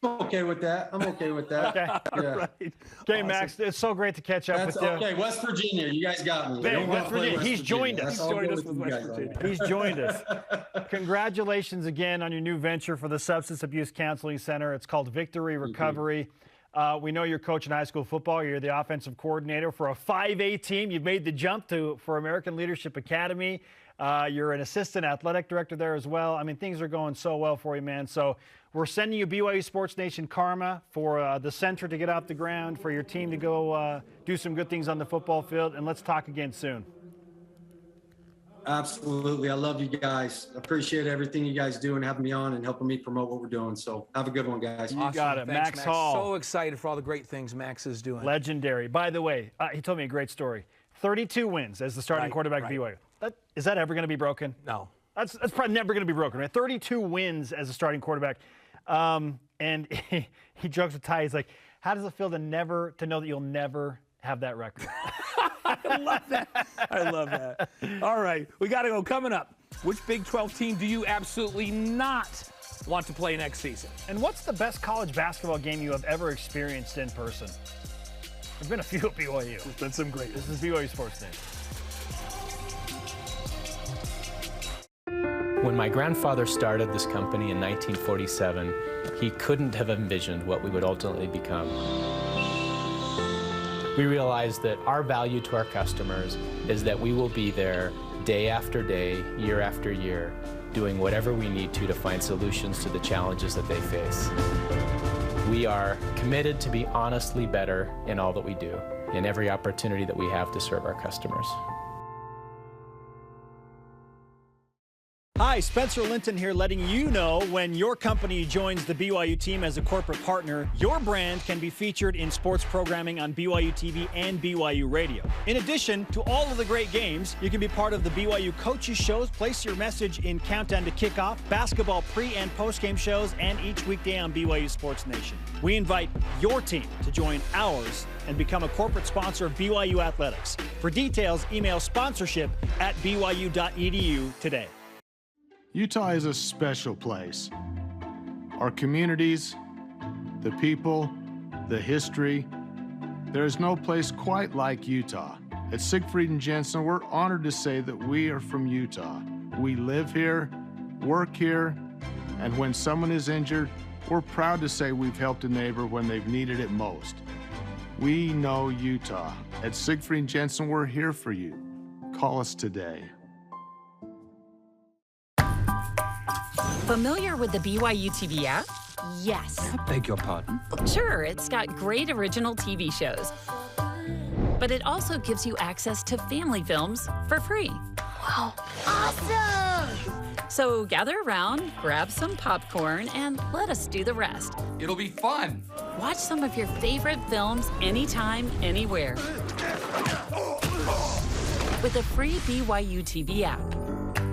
I'm okay with that. Okay. Yeah. Right. Okay, awesome. Max, it's so great to catch up with you. Okay, West Virginia, you guys got me. West Virginia. He's joined us. He's joined us. Congratulations again on your new venture for the Substance Abuse Counseling Center. It's called Victory Recovery. We know you're coaching high school football. You're the offensive coordinator for a 5A team. You've made the jump for American Leadership Academy. You're an assistant athletic director there as well. I mean, things are going so well for you, man. So we're sending you BYU Sports Nation karma for the center to get off the ground, for your team to go do some good things on the football field, and let's talk again soon. Absolutely. I love you guys. Appreciate everything you guys do and having me on and helping me promote what we're doing. So have a good one, guys. You got it. Thanks, Max Hall. So excited for all the great things Max is doing. Legendary. By the way, he told me a great story. 32 wins as the starting quarterback at BYU. Is that ever going to be broken? No. That's probably never going to be broken, right? 32 wins as a starting quarterback. And he jokes with Ty. He's like, how does it feel to know that you'll never have that record? I love that. I love that. All right, we got to go. Coming up, which Big 12 team do you absolutely not want to play next season? And what's the best college basketball game you have ever experienced in person? There's been a few at BYU. There's been some great ones. This is BYU Sports Nation. When my grandfather started this company in 1947, he couldn't have envisioned what we would ultimately become. We realized that our value to our customers is that we will be there day after day, year after year, doing whatever we need to find solutions to the challenges that they face. We are committed to be honestly better in all that we do, in every opportunity that we have to serve our customers. Hi, Spencer Linton here, letting you know when your company joins the BYU team as a corporate partner, your brand can be featured in sports programming on BYU TV and BYU Radio. In addition to all of the great games, you can be part of the BYU coaches shows, place your message in Countdown to Kickoff, basketball pre- and post-game shows, and each weekday on BYU Sports Nation. We invite your team to join ours and become a corporate sponsor of BYU Athletics. For details, email sponsorship@byu.edu today. Utah is a special place. Our communities, the people, the history. There is no place quite like Utah. At Siegfried and Jensen, we're honored to say that we are from Utah. We live here, work here, and when someone is injured, we're proud to say we've helped a neighbor when they've needed it most. We know Utah. At Siegfried Jensen, we're here for you. Call us today. Familiar with the BYU TV app? Yes. I beg your pardon? Sure, it's got great original TV shows. But it also gives you access to family films for free. Wow. Awesome! So gather around, grab some popcorn, and let us do the rest. It'll be fun. Watch some of your favorite films anytime, anywhere. With the free BYU TV app.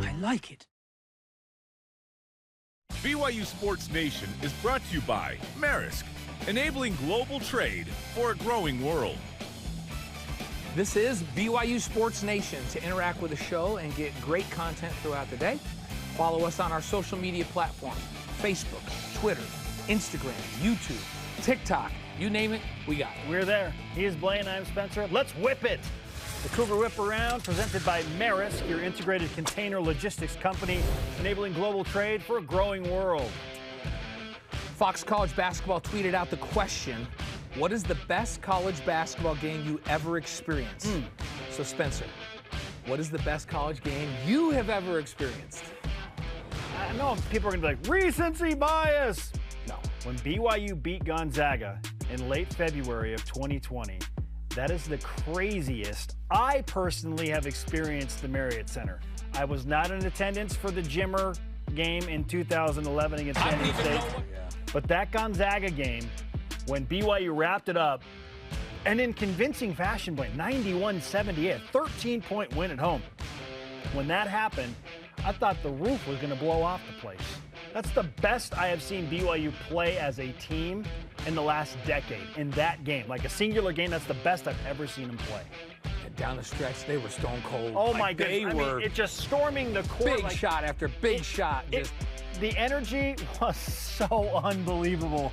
I like it. BYU Sports Nation is brought to you by Maersk, enabling global trade for a growing world. This is BYU Sports Nation. To interact with the show and get great content throughout the day, follow us on our social media platforms: Facebook, Twitter, Instagram, YouTube, TikTok. You name it, we got it. We're there. He is Blaine, I'm Spencer. Let's whip it. The Cougar Whip Around, presented by Maersk, your integrated container logistics company, enabling global trade for a growing world. Fox College Basketball tweeted out the question, what is the best college basketball game you ever experienced? So Spencer, what is the best college game you have ever experienced? I know people are going to be like, recency bias. No, when BYU beat Gonzaga in late February of 2020, that is the craziest I personally have experienced the Marriott Center. I was not in attendance for the Jimmer game in 2011 against San Diego State. But that Gonzaga game, when BYU wrapped it up, and in convincing fashion, Blaine, 91-78, 13-point win at home. When that happened, I thought the roof was going to blow off the place. That's the best I have seen BYU play as a team in the last decade, in that game. Like a singular game, that's the best I've ever seen them play. And down the stretch, they were stone cold. Oh, my goodness. I mean, it just storming the court. Big shot after big shot. The energy was so unbelievable.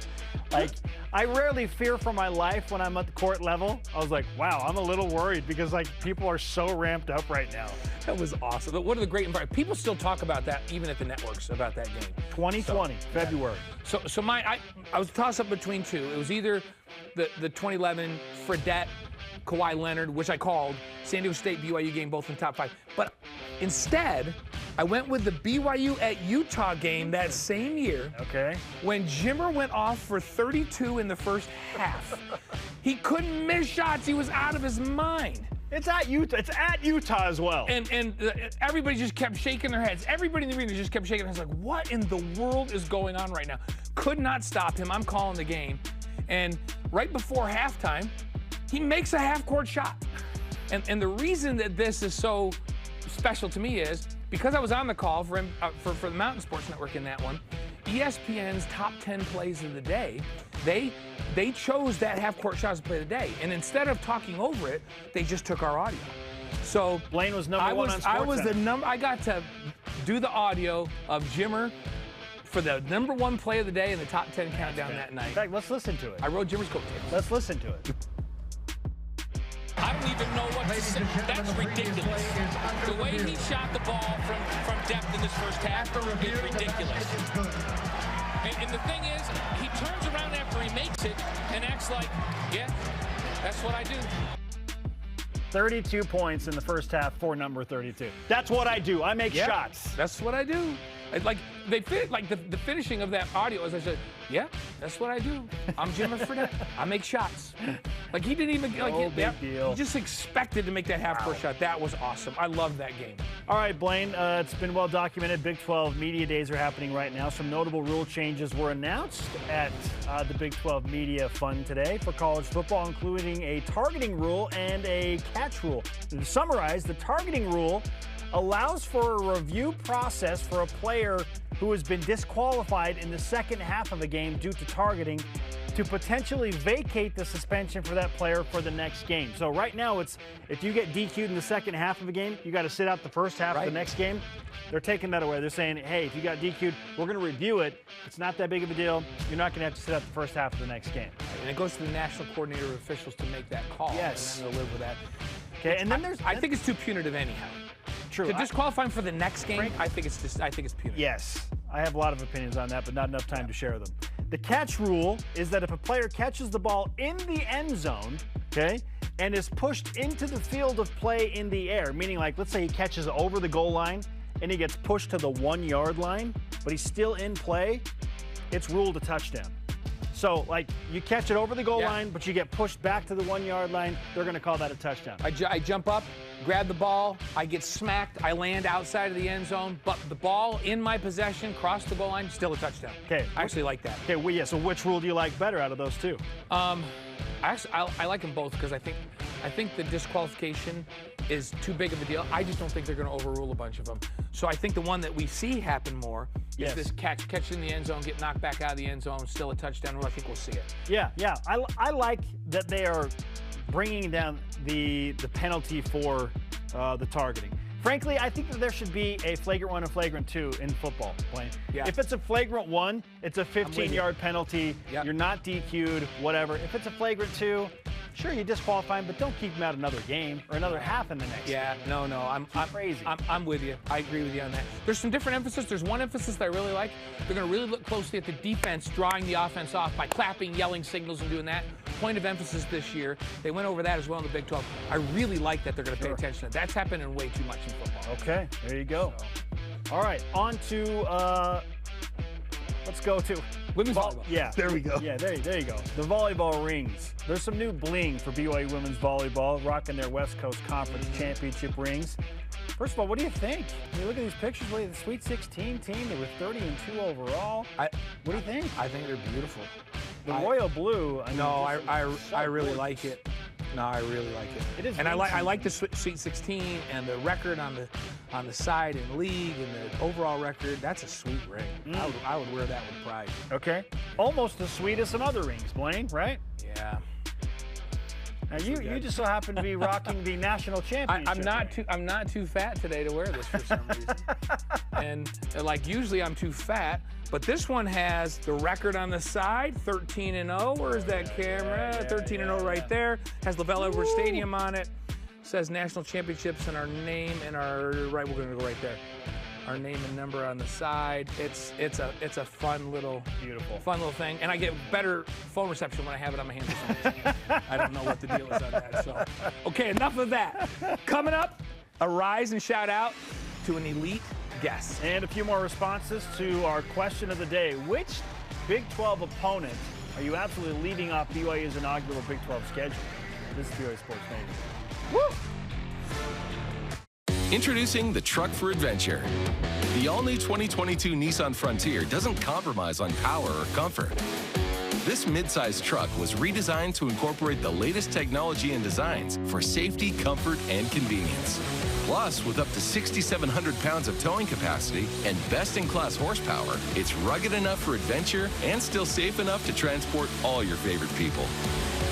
Like, I rarely fear for my life when I'm at the court level. I was like, wow, I'm a little worried because, like, people are so ramped up right now. That was awesome. But what are the great environments? People still talk about that, even at the networks, about that game. 2020, February. So I was tossed up between two. It was either the 2011 Fredette, Kawhi Leonard, which I called, San Diego State, BYU game, both in top 5. But instead, I went with the BYU at Utah game that same year. Okay. When Jimmer went off for 32 in the first half. He couldn't miss shots. He was out of his mind. It's at Utah. It's at Utah as well. And everybody just kept shaking their heads. Everybody in the arena just kept shaking their heads like, what in the world is going on right now? Could not stop him. I'm calling the game. And right before halftime, he makes a half-court shot. And the reason that this is so special to me is because I was on the call for the Mountain Sports Network in that one, ESPN's top 10 plays of the day, they chose that half-court shot as play of the day. And instead of talking over it, they just took our audio. So Blaine was number one on SportsCenter. I got to do the audio of Jimmer for the number one play of the day in the top 10 countdown that night. In fact, let's listen to it. I wrote Jimmer's coattails. Let's listen to it. I don't even know what to say. That's ridiculous. The way he shot the ball from depth in this first half is ridiculous. And the thing is, he turns around after he makes it and acts like, yeah, that's what I do. 32 points in the first half for number 32. That's what I do. I make shots. That's what I do. Like the finishing of that audio, as I said, yeah, that's what I do. I'm Jimmer Fredette. I make shots. Like he didn't even big deal. He just expected to make that half-court shot. That was awesome. I loved that game. All right, Blaine, it's been well documented. Big 12 Media Days are happening right now. Some notable rule changes were announced at the Big 12 Media Fund today for college football, including a targeting rule and a catch rule. To summarize, the targeting rule allows for a review process for a player who has been disqualified in the second half of a game due to targeting to potentially vacate the suspension for that player for the next game. So right now, it's if you get DQ'd in the second half of a game, you got to sit out the first half of the next game. They're taking that away. They're saying, hey, if you got DQ'd, we're going to review it. It's not that big of a deal. You're not going to have to sit out the first half of the next game. And it goes to the national coordinator of officials to make that call. Yes. And then they'll live with that. Okay, and then I think it's too punitive anyhow. true. To disqualify him for the next game, I think it's punitive. Yes, I have a lot of opinions on that, but not enough time to share them. The catch rule is that if a player catches the ball in the end zone, okay, and is pushed into the field of play in the air, meaning like, let's say he catches over the goal line and he gets pushed to the 1-yard line, but he's still in play, it's ruled a touchdown. So, like, you catch it over the goal line, but you get pushed back to the 1-yard line, they're going to call that a touchdown. I jump up, grab the ball, I get smacked, I land outside of the end zone, but the ball in my possession, cross the goal line, still a touchdown. Okay. I actually like that. Okay, well, yeah, so which rule do you like better out of those two? I like them both because I think the disqualification is too big of a deal. I just don't think they're going to overrule a bunch of them. So I think the one that we see happen more is this catch in the end zone, get knocked back out of the end zone, still a touchdown. Well, I think we'll see it. Yeah. I like that they are bringing down the penalty for the targeting. Frankly, I think that there should be a flagrant 1 and flagrant 2 in football, Blaine. Yeah. If it's a flagrant 1, it's a 15-yard penalty. You're not DQ'd, whatever. If it's a flagrant 2, sure, you disqualify him, but don't keep him out another game or another half in the next game. No, I'm crazy. I'm with you. I agree with you on that. There's some different emphasis. There's one emphasis that I really like. They're going to really look closely at the defense, drawing the offense off by clapping, yelling signals, and doing that. Point of emphasis this year. They went over that as well in the Big 12. I really like that they're going to pay attention to that. That's happening way too much in football. Okay, there you go. All right, on to, let's go to women's volleyball. Yeah, there we go. Yeah, there you go. The volleyball rings. There's some new bling for BYU women's volleyball, rocking their West Coast Conference Championship rings. First of all, what do you think? When you look at these pictures, the Sweet 16 team, they were 30-2 overall. What do you think? I think they're beautiful. The royal blue. I really like it. No, I really like it. It is. And I like the Sweet 16 and the record on the side in league and the overall record. That's a sweet ring. I would wear that with pride. Okay. Almost as sweet as some other rings, Blaine, right? Yeah. Now you just so happen to be rocking the national championship. I'm not too fat today to wear this for some reason. And like usually I'm too fat, but this one has the record on the side, 13-0. Where's that camera? 13-0 right there. Has Lavelle Edwards Stadium on it. Says national championships and our name and our right. We're gonna go right there. Our name and number on the side. It's a fun little thing, and I get better phone reception when I have it on my hands. I don't know what the deal is on that. So, okay, enough of that. Coming up, a rise and shout out to an elite guest, and a few more responses to our question of the day: which Big 12 opponent are you absolutely leaving off BYU's inaugural Big 12 schedule? This is BYU Sports Nation. Woo! Introducing the Truck for Adventure. The all-new 2022 Nissan Frontier doesn't compromise on power or comfort. This midsize truck was redesigned to incorporate the latest technology and designs for safety, comfort, and convenience. Plus, with up to 6,700 pounds of towing capacity and best-in-class horsepower, it's rugged enough for adventure and still safe enough to transport all your favorite people.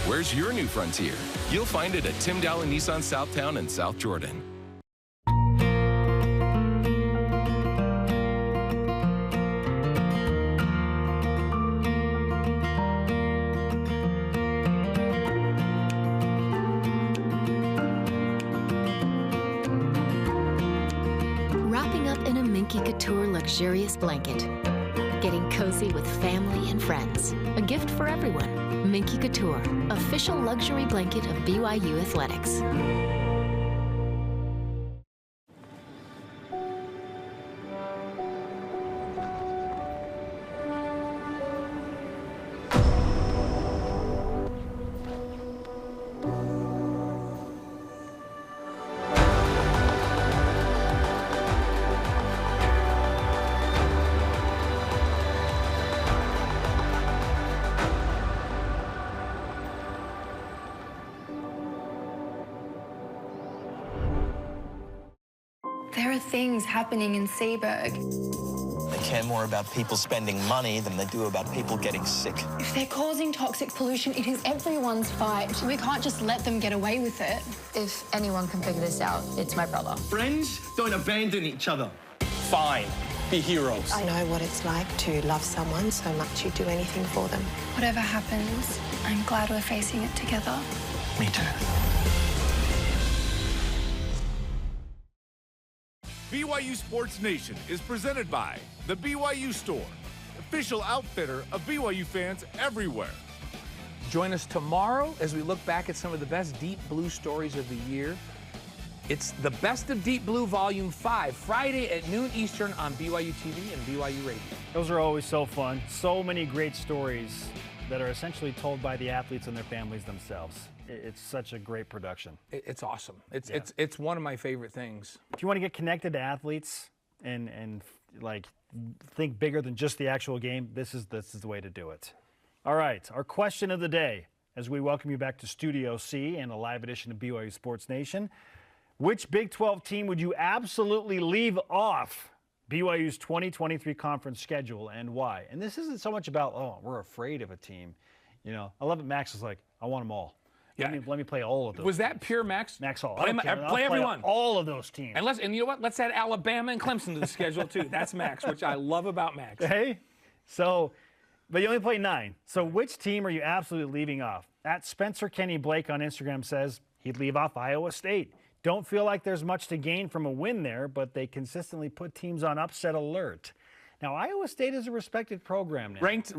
Where's your new Frontier? You'll find it at Tim Dowling Nissan Southtown and South Jordan. Couture luxurious blanket. Getting cozy with family and friends. A gift for everyone. Minky Couture, official luxury blanket of BYU Athletics. There are things happening in Seaburg. They care more about people spending money than they do about people getting sick. If they're causing toxic pollution, it is everyone's fight. We can't just let them get away with it. If anyone can figure this out, it's my brother. Friends don't abandon each other. Fine. Be heroes. I know what it's like to love someone so much you do anything for them. Whatever happens, I'm glad we're facing it together. Me too. BYU Sports Nation is presented by the BYU Store, official outfitter of BYU fans everywhere. Join us tomorrow as we look back at some of the best Deep Blue stories of the year. It's the Best of Deep Blue Volume 5, Friday at noon Eastern on BYU TV and BYU Radio. Those are always so fun. So many great stories that are essentially told by the athletes and their families themselves. It's such a great production. It's awesome. It's one of my favorite things. If you want to get connected to athletes and like think bigger than just the actual game, this is the way to do it. All right, our question of the day as we welcome you back to Studio C and a live edition of BYU Sports Nation. Which Big 12 team would you absolutely leave off BYU's 2023 conference schedule and why? And this isn't so much about, oh, we're afraid of a team. You know, I love it. Max is like, I want them all. Yeah. Let me play all of those. Was that pure Max? Max all. Play everyone. All of those teams. And you know what? Let's add Alabama and Clemson to the schedule too. That's Max, which I love about Max. Hey, but you only play 9. So which team are you absolutely leaving off? At Spencer Kenny Blake on Instagram says he'd leave off Iowa State. Don't feel like there's much to gain from a win there, but they consistently put teams on upset alert. Now, Iowa State is a respected program now. Ranked,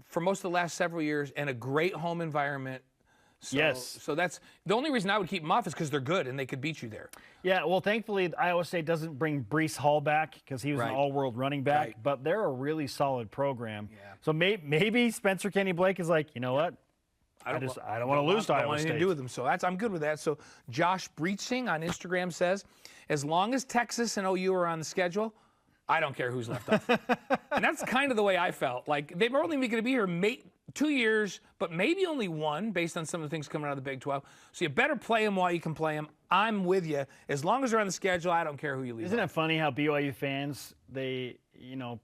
for most of the last several years, and a great home environment. So, yes. So that's the only reason I would keep them off is because they're good and they could beat you there. Yeah, well, thankfully, Iowa State doesn't bring Breece Hall back because he was an all-world running back, but they're a really solid program. Yeah. So maybe Spencer Kenny Blake is like, you know what? I don't want to lose to Iowa State. I don't want anything to do with them, so I'm good with that. So Josh Breaching on Instagram says, as long as Texas and OU are on the schedule, I don't care who's left off. And that's kind of the way I felt. Like, they were only going to be here 2 years, but maybe only 1 based on some of the things coming out of the Big 12. So you better play them while you can play them. I'm with you. As long as they're on the schedule, I don't care who you leave. Isn't it funny how BYU fans, they,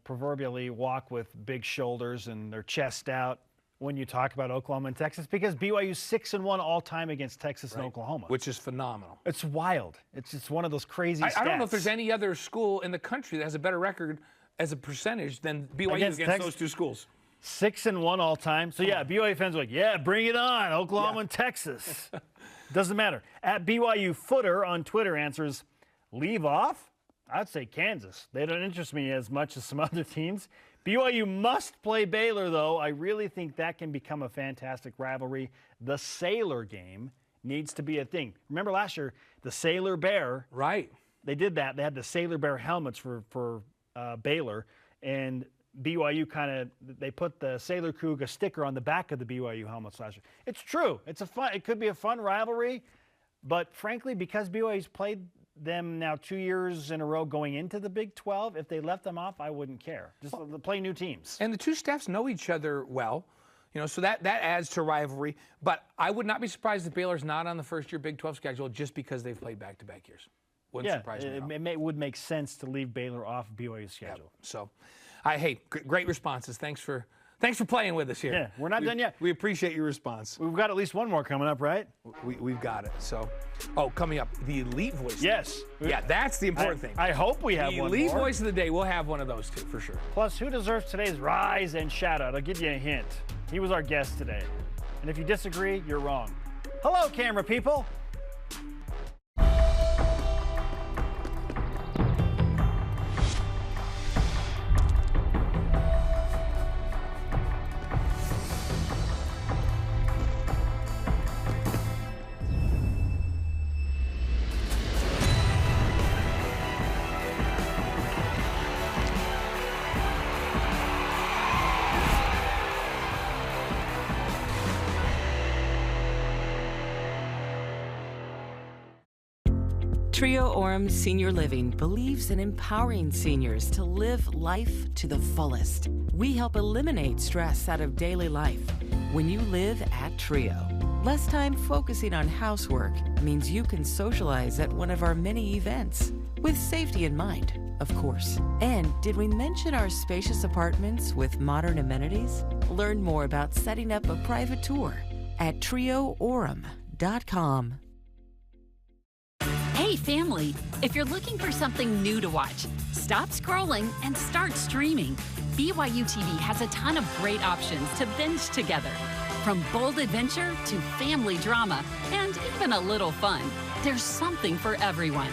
proverbially walk with big shoulders and their chest out when you talk about Oklahoma and Texas, because BYU's 6-1 all time against Texas and Oklahoma, which is phenomenal. It's wild. It's one of those crazy stats. I don't know if there's any other school in the country that has a better record as a percentage than BYU against those two schools. 6-1 all time. So yeah, BYU fans are like, yeah, bring it on, Oklahoma and Texas. Doesn't matter. At BYU Footer on Twitter answers, leave off? I'd say Kansas. They don't interest me as much as some other teams. BYU must play Baylor, though. I really think that can become a fantastic rivalry. The Sailor game needs to be a thing. Remember last year, the Sailor Bear. Right. They did that. They had the Sailor Bear helmets for Baylor, and BYU they put the Sailor Cougar sticker on the back of the BYU helmets last year. It's true. It could be a fun rivalry, but frankly, because BYU's played them now 2 years in a row going into the Big 12, if they left them off, I wouldn't care. Just play new teams. And the two staffs know each other well, so that adds to rivalry. But I would not be surprised if Baylor's not on the first-year Big 12 schedule just because they've played back-to-back years. Wouldn't surprise me. It would make sense to leave Baylor off BYU's schedule. Yep. So, great responses. Thanks for playing with us here. Yeah, we're not done yet. We appreciate your response. We've got at least one more coming up, right? We've got it. So, coming up, the Elite Voice. Yes. Yeah, that's the important thing. I hope we have one more. The Elite Voice of the Day, we'll have one of those too, for sure. Plus, who deserves today's rise and shout-out? I'll give you a hint. He was our guest today. And if you disagree, you're wrong. Hello, camera people. Trio Orem Senior Living believes in empowering seniors to live life to the fullest. We help eliminate stress out of daily life when you live at Trio. Less time focusing on housework means you can socialize at one of our many events, with safety in mind, of course. And did we mention our spacious apartments with modern amenities? Learn more about setting up a private tour at trioorem.com. Hey family, if you're looking for something new to watch, stop scrolling and start streaming. BYU TV has a ton of great options to binge together. From bold adventure to family drama and even a little fun. There's something for everyone.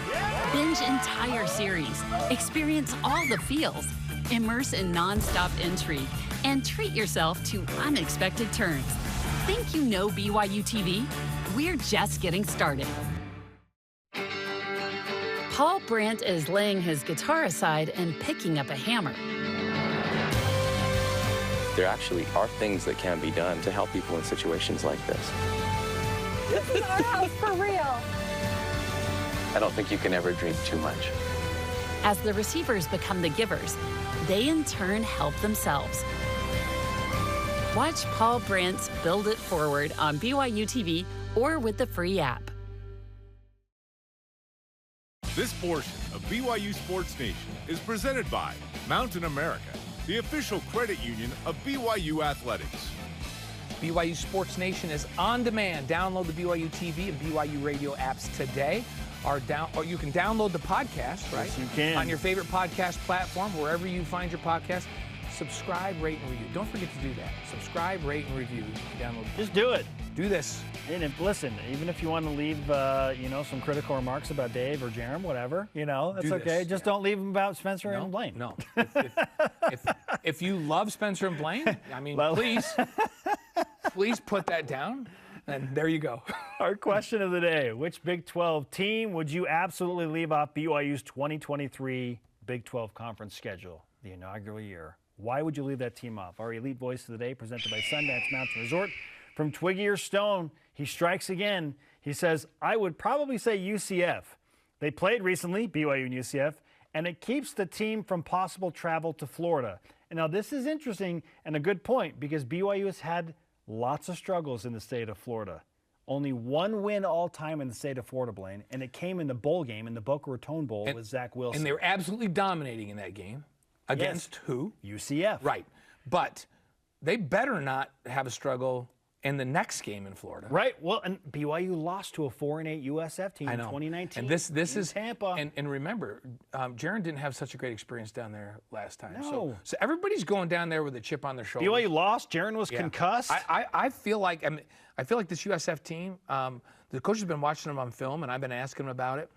Binge entire series, experience all the feels, immerse in non-stop intrigue, and treat yourself to unexpected turns. Think you know BYU TV? We're just getting started. Paul Brandt is laying his guitar aside and picking up a hammer. There actually are things that can be done to help people in situations like this. This is our house for real. I don't think you can ever dream too much. As the receivers become the givers, they in turn help themselves. Watch Paul Brandt's Build It Forward on BYU TV or with the free app. This portion of BYU Sports Nation is presented by Mountain America, the official credit union of BYU Athletics. BYU Sports Nation is on demand. Download the BYU TV and BYU radio apps today. Or you can download the podcast, right? Yes, you can. On your favorite podcast platform, wherever you find your podcast. Subscribe, rate, and review. Don't forget to do that. Subscribe, rate, and review. Download. Just do it. Do this. And listen, even if you want to leave, some critical remarks about Dave or Jerem, whatever, that's okay. Just don't leave them about Spencer and Blaine. No. If you love Spencer and Blaine, please put that down. And there you go. Our question of the day: which Big 12 team would you absolutely leave off BYU's 2023 Big 12 conference schedule, the inaugural year? Why would you leave that team off? Our elite voice of the day, presented by Sundance Mountain Resort. From Twiggy or Stone, he strikes again. He says, I would probably say UCF. They played recently, BYU and UCF, and it keeps the team from possible travel to Florida. And now this is interesting and a good point because BYU has had lots of struggles in the state of Florida. Only one win all time in the state of Florida, Blaine, and it came in the bowl game, in the Boca Raton Bowl with Zach Wilson. And they were absolutely dominating in that game. Against who? UCF. Right. But they better not have a struggle in the next game in Florida. Right. Well, and BYU lost to a 4-8 USF team in 2019. And this is Tampa. And remember, Jaron didn't have such a great experience down there last time. No. So everybody's going down there with a chip on their shoulder. BYU lost. Jaron was concussed. I feel like this USF team. The coach has been watching them on film, and I've been asking them about it.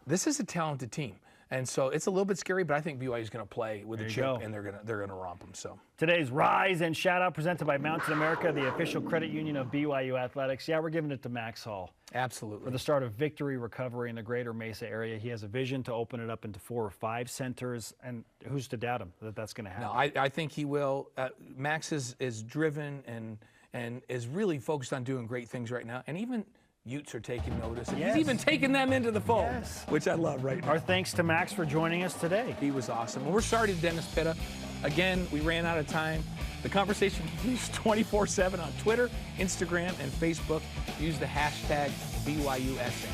This is a talented team. And so it's a little bit scary, but I think BYU is going to play with a chip, and they're going to romp them. So today's Rise and Shout Out presented by Mountain America, the official credit union of BYU Athletics. Yeah, we're giving it to Max Hall. Absolutely. For the start of Victory Recovery in the Greater Mesa area, he has a vision to open it up into 4 or 5 centers, and who's to doubt him that that's going to happen? No, I think he will. Max is driven and is really focused on doing great things right now, and even Utes are taking notice. And he's even taking them into the fold, which I love right now. Our thanks to Max for joining us today. He was awesome. And we're sorry to Dennis Pitta. Again, we ran out of time. The conversation continues 24/7 on Twitter, Instagram, and Facebook. Use the hashtag BYUSN.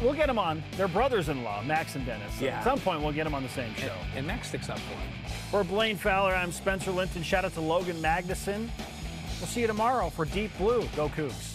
We'll get them on. They're brothers-in-law, Max and Dennis. So yeah. At some point, we'll get them on the same show. And Max sticks up for him. For Blaine Fowler, I'm Spencer Linton. Shout out to Logan Magnuson. We'll see you tomorrow for Deep Blue. Go Cougs.